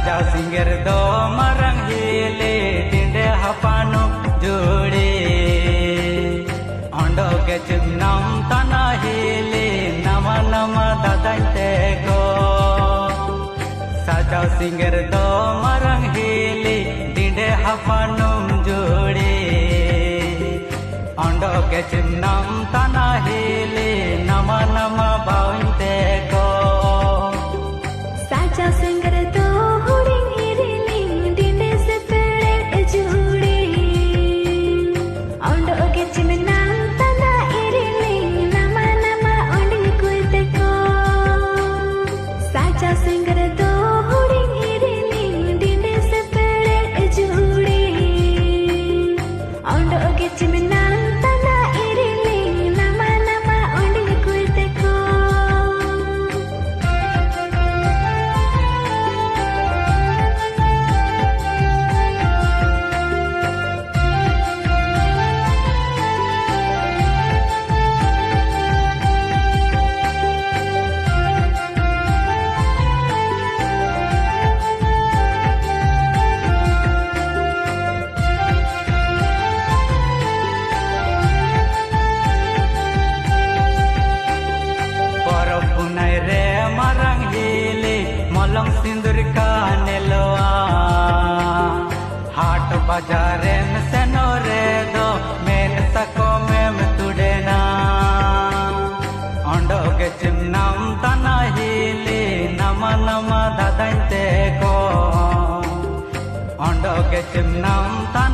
Sajau singer do marang hele tinde hapanu jode ondo ke chimnam tana hele nama nama dadante ko Sajau singer do marang hele tinde hapanu jode ondo ke chimnam tana hele nama nama bainte ko Sajau singer do Malang sindur ka neloa Haat bazaare mein senore do men sako mem tudena Ondo ke chimnam tana hile nama nama dadainte ko Ondo ke chimnam tana